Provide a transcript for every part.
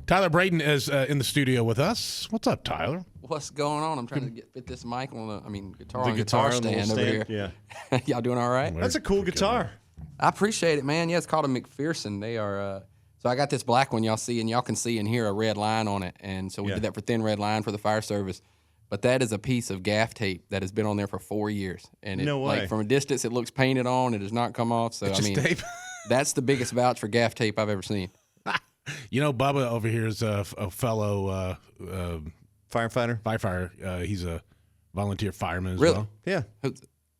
Tyler Braden is in the studio with us. What's up, Tyler? What's going on? I'm trying to fit this mic on The guitar stand over here. Yeah. Y'all doing all right? That's a cool guitar. I appreciate it, man. Yeah, it's called a McPherson. They are. So I got this black one y'all see, and y'all can see and hear a red line on it. And so we did that for Thin Red Line for the fire service. But that is a piece of gaff tape that has been on there for 4 years. And it, no way. like from a distance, it looks painted on. It does not come off. So It's just tape. That's the biggest vouch for gaff tape I've ever seen. You know, Bubba over here is a fellow Firefighter. He's a volunteer fireman as Really? well. Yeah.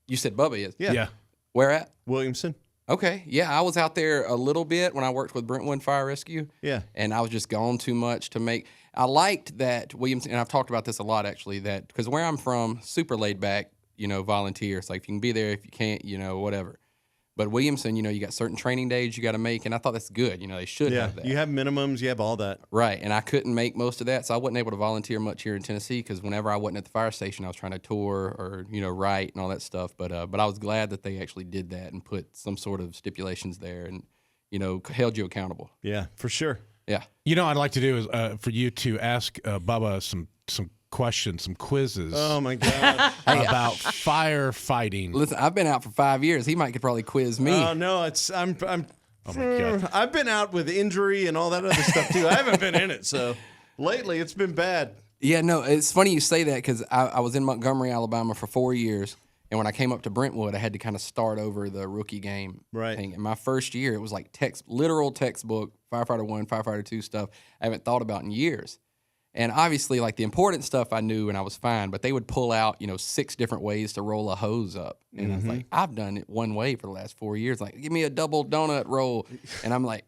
You said Bubba is? Yeah. Where at? Williamson. Okay. Yeah, I was out there a little bit when I worked with Brentwood Fire Rescue. Yeah. And I was just gone too much to make. I liked that Williamson, and I've talked about this a lot actually, that because where I'm from, super laid back, volunteer. It's like if you can be there, if you can't, whatever. But Williamson, you got certain training days you got to make, and I thought that's good. They should have that. You have minimums, you have all that. Right, and I couldn't make most of that, so I wasn't able to volunteer much here in Tennessee because whenever I wasn't at the fire station, I was trying to tour or, write and all that stuff. But I was glad that they actually did that and put some sort of stipulations there and, held you accountable. Yeah, for sure. Yeah. What I'd like to do is for you to ask Bubba some questions, some quizzes. Oh my God. about firefighting. Listen, I've been out for 5 years. He could probably quiz me. Oh no, I'm. Oh my God. I've been out with injury and all that other stuff too. I haven't been in it, so lately it's been bad. Yeah, no, it's funny you say that because I was in Montgomery, Alabama for 4 years. And when I came up to Brentwood, I had to kind of start over the rookie game thing. And my first year, it was like literal textbook, Firefighter 1, Firefighter 2 stuff I haven't thought about in years. And obviously, like the important stuff I knew and I was fine, but they would pull out, 6 different ways to roll a hose up. And I was like, I've done it one way for the last 4 years. Like, give me a double donut roll. And I'm like,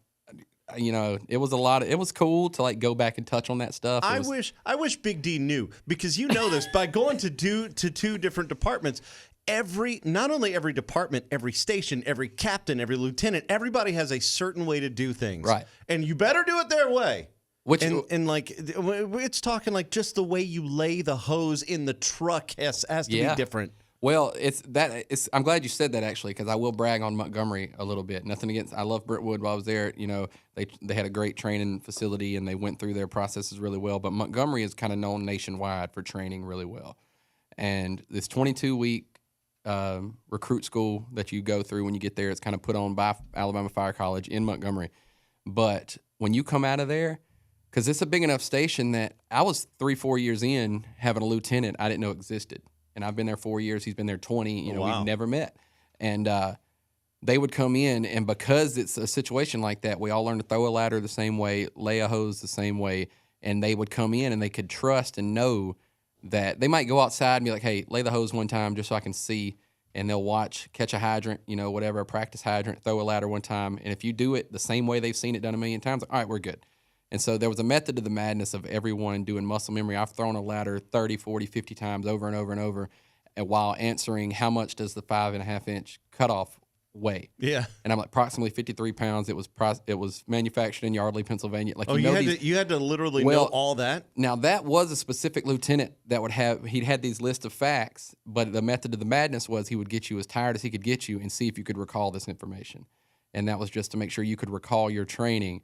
it was it was cool to like go back and touch on that stuff. I wish Big D knew, because this by going to 2 different departments. Not only every department, every station, every captain, every lieutenant, everybody has a certain way to do things. Right. And you better do it their way. And like it's talking like just the way you lay the hose in the truck has to be different. Well, I'm glad you said that actually, because I will brag on Montgomery a little bit. Nothing against. I love Brentwood. While I was there, they had a great training facility and they went through their processes really well. But Montgomery is kind of known nationwide for training really well. And this 22-week recruit school that you go through when you get there, it's kind of put on by Alabama Fire College in Montgomery. But when you come out of there, because it's a big enough station that I was 3-4 years in having a lieutenant I didn't know existed. And I've been there 4 years. He's been there 20. We've never met. And they would come in, and because it's a situation like that, we all learn to throw a ladder the same way, lay a hose the same way, and they would come in and they could trust and know that they might go outside and be like, hey, lay the hose one time just so I can see, and they'll watch, catch a hydrant, whatever, a practice hydrant, throw a ladder one time. And if you do it the same way they've seen it done a million times, all right, we're good. And so there was a method to the madness of everyone doing muscle memory. I've thrown a ladder 30, 40, 50 times over and over and over, and while answering how much does the 5.5-inch cutoff weigh? Yeah. And I'm like, approximately 53 pounds. It was manufactured in Yardley, Pennsylvania. Like, you had to literally know all that? Now, that was a specific lieutenant that he'd had these lists of facts, but the method of the madness was he would get you as tired as he could get you and see if you could recall this information. And that was just to make sure you could recall your training.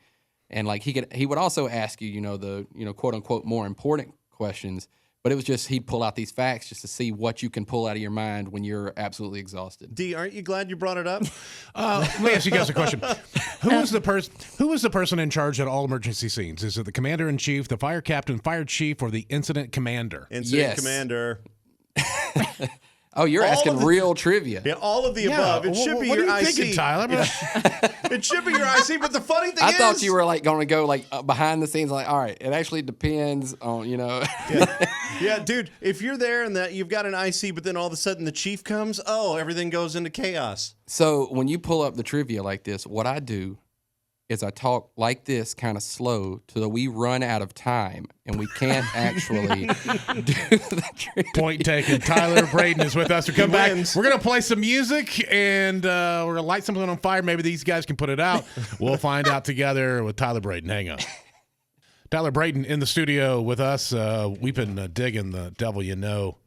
And like he would also ask you, the quote unquote more important questions, but it was just he'd pull out these facts just to see what you can pull out of your mind when you're absolutely exhausted. D, aren't you glad you brought it up? Let me ask you guys a question. Who was the person in charge at all emergency scenes? Is it the commander in chief, the fire captain, fire chief, or the incident commander? Incident commander. Oh, you're asking real trivia. Yeah, all of the above. It should be your IC. What are you thinking, Tyler? It should be your IC, but the funny thing is... I thought you were like going to go like behind the scenes, like, all right, it actually depends on, Yeah, dude, if you're there and that you've got an IC, but then all of a sudden the chief comes, everything goes into chaos. So when you pull up the trivia like this, what I do is I talk like this kind of slow till we run out of time and we can't actually do the trivia. Point taken. Tyler Braden is with us. We come back. We're going to play some music and we're going to light something on fire. Maybe these guys can put it out. We'll find out together with Tyler Braden. Hang on. Tyler Braden in the studio with us. We've been digging The Devil You Know.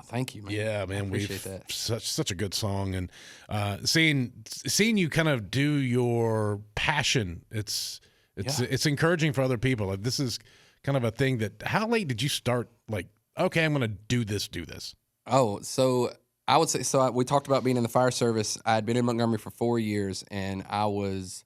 Thank you, man. Yeah, man. I appreciate that. Such a good song. And seeing you kind of do your passion, it's It's encouraging for other people. Like, this is kind of a thing that. How late did you start? Like, okay, I'm going to do this. Oh, so I would say we talked about being in the fire service. I had been in Montgomery for 4 years, and I was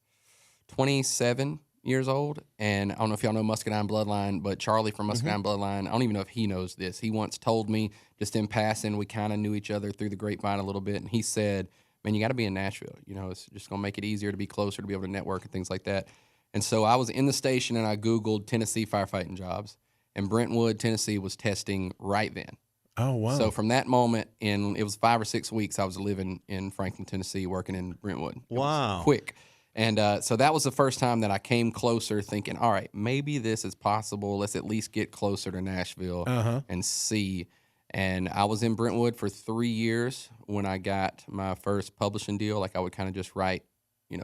27 years old. And I don't know if y'all know Muscadine Bloodline, but Charlie from Muscadine Bloodline, I don't even know if he knows this. He once told me, just in passing, we kind of knew each other through the grapevine a little bit, and he said, man, you got to be in Nashville. You know, it's just going to make it easier to be closer, to be able to network and things like that. And so I was in the station, and I Googled Tennessee firefighting jobs, and Brentwood, Tennessee was testing right then. Oh, wow. So from that moment, it was 5 or 6 weeks, I was living in Franklin, Tennessee, working in Brentwood. Wow. Quick. And so that was the first time that I came closer thinking, all right, maybe this is possible. Let's at least get closer to Nashville and see. And I was in Brentwood for 3 years when I got my first publishing deal. Like, I would kind of just write,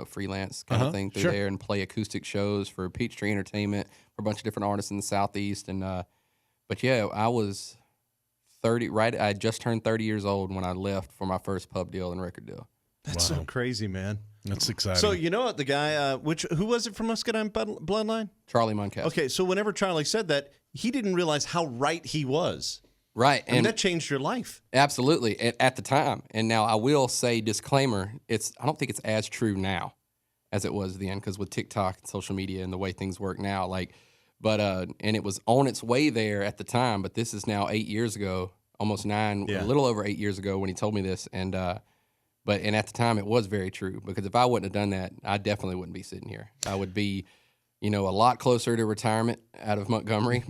freelance kind of thing through there and play acoustic shows for Peachtree Entertainment for a bunch of different artists in the Southeast. And but yeah, I was 30. Right, I had just turned 30 years old when I left for my first pub deal and record deal. That's so crazy, man. That's exciting. So you know what, the guy, who was it from Muscadine Bloodline? Charlie Muncaster. Okay, so whenever Charlie said that, he didn't realize how right he was. Right. I mean, that changed your life. Absolutely, at the time. And now I will say, disclaimer, I don't think it's as true now as it was then, because with TikTok and social media and the way things work now, and it was on its way there at the time, but this is now 8 years ago, almost 9, a little over 8 years ago when he told me this. And at the time, it was very true, because if I wouldn't have done that, I definitely wouldn't be sitting here. I would be, a lot closer to retirement out of Montgomery,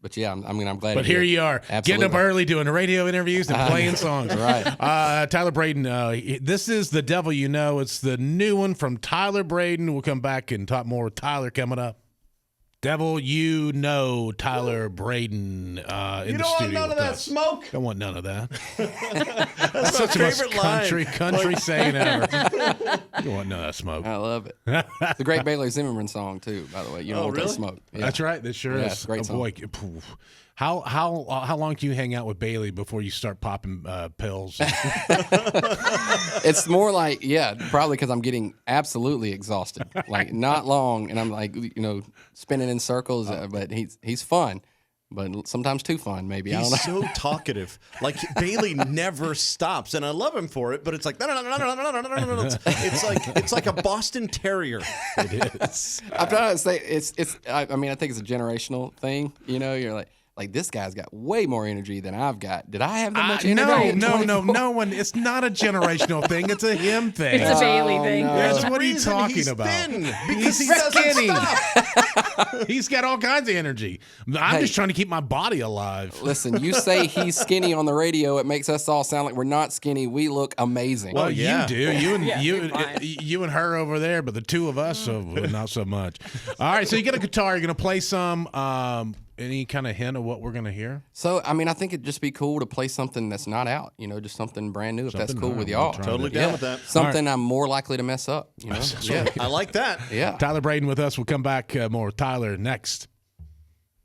But yeah, I'm glad. But here you are, Absolutely. getting up early, doing radio interviews and playing songs. Right. Tyler Braden, this is The Devil You Know. It's the new one from Tyler Braden. We'll come back and talk more with Tyler coming up. Devil You Know, Tyler Braden in the studio. You don't want none of that us. smoke? Don't want none of that. That's my favorite line. Country saying ever. You don't want none of that smoke. I love it. It's a great Bailey Zimmerman song too, by the way. You don't want that smoke. Yeah. That's right. That sure is. It's a great song. Boy, how long do you hang out with Bailey before you start popping pills? It's more like, probably because I'm getting absolutely exhausted. Like, not long, and I'm like, spinning in circles. But he's fun, but sometimes too fun. Maybe I don't know. He's so talkative. Like, Bailey never stops, and I love him for it. But it's like it's like a Boston Terrier. It is. I'm trying to say I think it's a generational thing. You're like, this guy's got way more energy than I've got. Did I have that much energy? No one. It's not a generational thing. It's a him thing. It's a Bailey thing. No. That's what he's talking about. Thin, because He's he doesn't skinny. stop. He's got all kinds of energy. I'm just trying to keep my body alive. Listen, you say he's skinny on the radio, it makes us all sound like we're not skinny. We look amazing. Well, yeah. you do. You and you're fine. you and her over there, but the two of us, not so much. All right, so you get a guitar. You're gonna play some. Any kind of hint of what we're gonna hear? So, I think it'd just be cool to play something that's not out. Just something brand new. If that's cool with y'all, Totally down with that. Something I'm more likely to mess up. Yeah, I like that. Yeah. Tyler Braden with us. We'll come back more with Tyler next.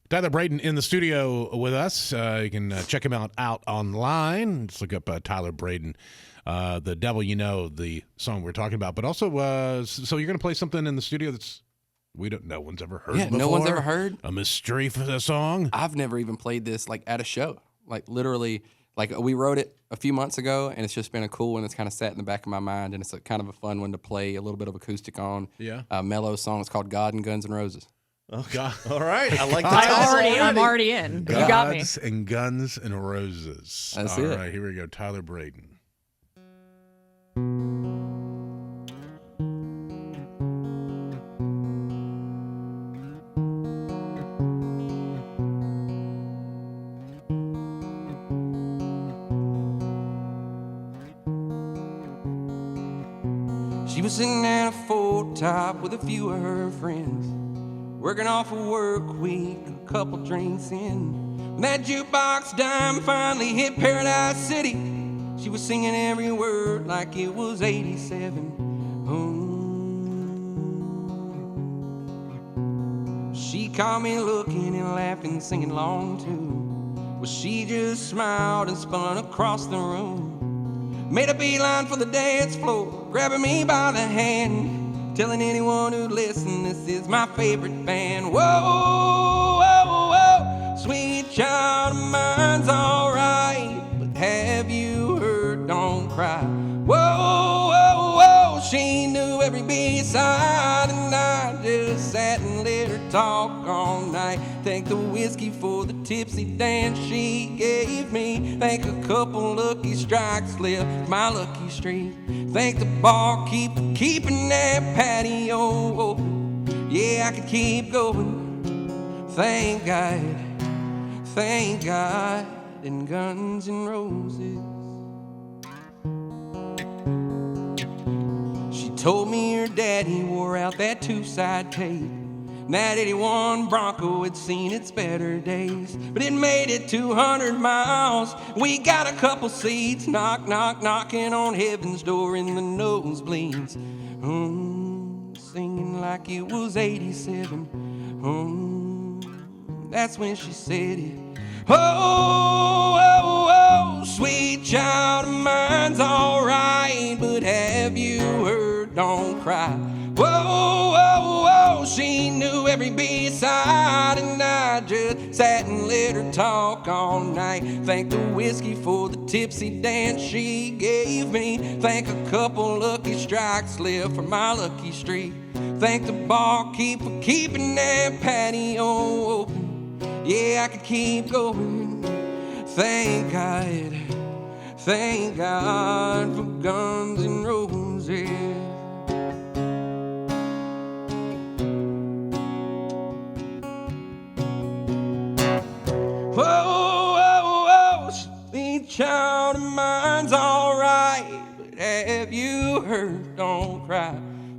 Tyler Braden in the studio with us. You can check him out online. Just look up Tyler Braden. The Devil You Know, the song we're talking about. But also, so you're going to play something in the studio that's no one's ever heard before? No one's ever heard. A mystery for the song? I've never even played this at a show. Literally, we wrote it a few months ago, and it's just been a cool one that's kind of sat in the back of my mind, and it's kind of a fun one to play a little bit of acoustic on. Yeah. A mellow song. It's called God and Guns and Roses. Oh, God. All right. I like that. I'm already in. You got me. Gods and Guns and Roses. That's All it. right, here we go. Tyler Braden. She was sitting at a full top with a few of her friends, working off a work week, a couple drinks in. When that jukebox dime finally hit Paradise City, she was singing every word like it was 87. She caught me looking and laughing, singing along too. Well, she just smiled and spun across the room, made a beeline for the dance floor, grabbing me by the hand. Telling anyone who listens, this is my favorite band. Whoa, whoa, whoa, sweet child of mine's alright, but have you heard Don't Cry? Whoa, whoa, whoa, she knew every B-side, and I just sat and let her talk all night. Thank the whiskey for the tipsy dance she gave me. Thank a couple lucky strikes left my lucky streak. Thank the barkeep for keeping that patio open. Yeah, I could keep going. Thank God, and Guns N' Roses. She told me her daddy wore out that two-side tape. That 81 Bronco had seen its better days, but it made it 200 miles. We got a couple seats, knock, knock, knocking on heaven's door in the nosebleeds. Singing like it was 87. That's when she said it. Oh, oh, oh, sweet child of mine's alright, but have you heard Don't Cry? Whoa, whoa, whoa, she knew every B-side, and I just sat and let her talk all night. Thank the whiskey for the tipsy dance she gave me. Thank a couple lucky strikes left for my lucky streak. Thank the barkeep for keeping that patio open. Yeah, I could keep going. Thank God for Guns N' Roses. Whoa, whoa, whoa, sweet child of mine's alright, but have you heard Don't Cry?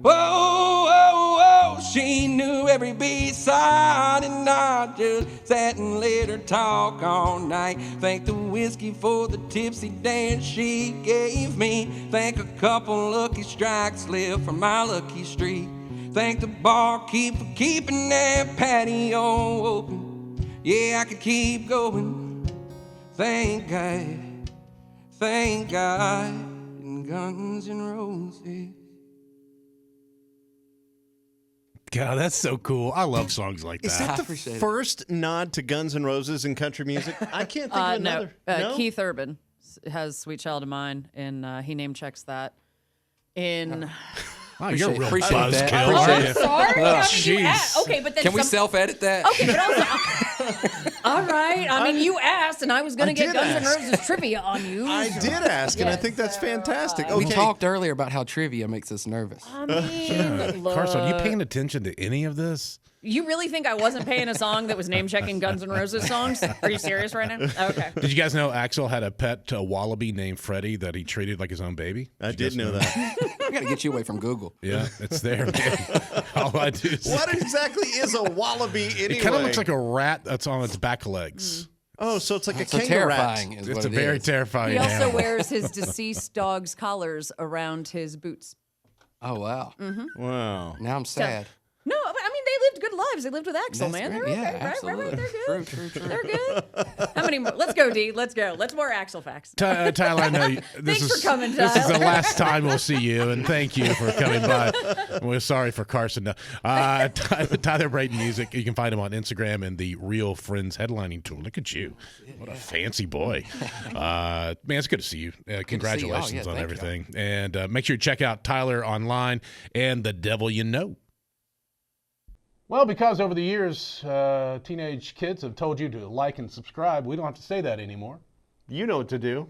Whoa, whoa, whoa, she knew every B-side, and I just sat and let her talk all night. Thank the whiskey for the tipsy dance she gave me. Thank a couple lucky strikes left for my lucky streak. Thank the barkeep for keeping that patio open. Yeah, I could keep going. Thank God, and Guns N' Roses. God, that's so cool. I love songs like that. Is that the first nod to Guns N' Roses in country music? I can't think of another. No, Keith Urban has Sweet Child of Mine, and he name checks that. In Wow, you're a real Appreciate that. buzzkill. oh, aren't I'm you? sorry. How did you jeez. ask? Okay, but then Can we self-edit that? Okay, but also, all right. I mean, you asked, and I was going to get did Guns N' ask. Roses trivia on you. I did ask, and I think that's fantastic. We Okay. talked earlier about how trivia makes us nervous. I mean, look, Carson, are you paying attention to any of this? you really think I wasn't paying a song that was name checking Guns N' Roses songs? Are you serious right now? Okay. Did you guys know Axl had a pet wallaby named Freddie that he treated like his own baby? I did know that. I got to get you away from Google. Yeah, it's there, man. All I do is What exactly is a wallaby anyway? it kind of looks like a rat that's on its back legs. Oh, so it's like a So kangaroo rat. terrifying is It's what a it very is. terrifying He also animal. wears his deceased dog's collars around his boots. Oh, wow. Wow. Now I'm sad. No, I mean, they lived good lives. They lived with Axl, That's man. great. They're Yeah, okay, right? absolutely. They're good. True. They're good. How many more? Let's go, D. Let's go. Let's more Axl facts. Tyler, I know this Thanks is for coming, this is the Tyler. last time we'll see you, and thank you for coming by. We're sorry for Carson. Tyler Braden Music. You can find him on Instagram and the Real Friends headlining tour. Look at you, what a fancy boy, man. It's good to see you. Congratulations on thank you. everything, and make sure you check out Tyler online and The Devil You Know. Well, because over the years, teenage kids have told you to like and subscribe, we don't have to say that anymore. You know what to do.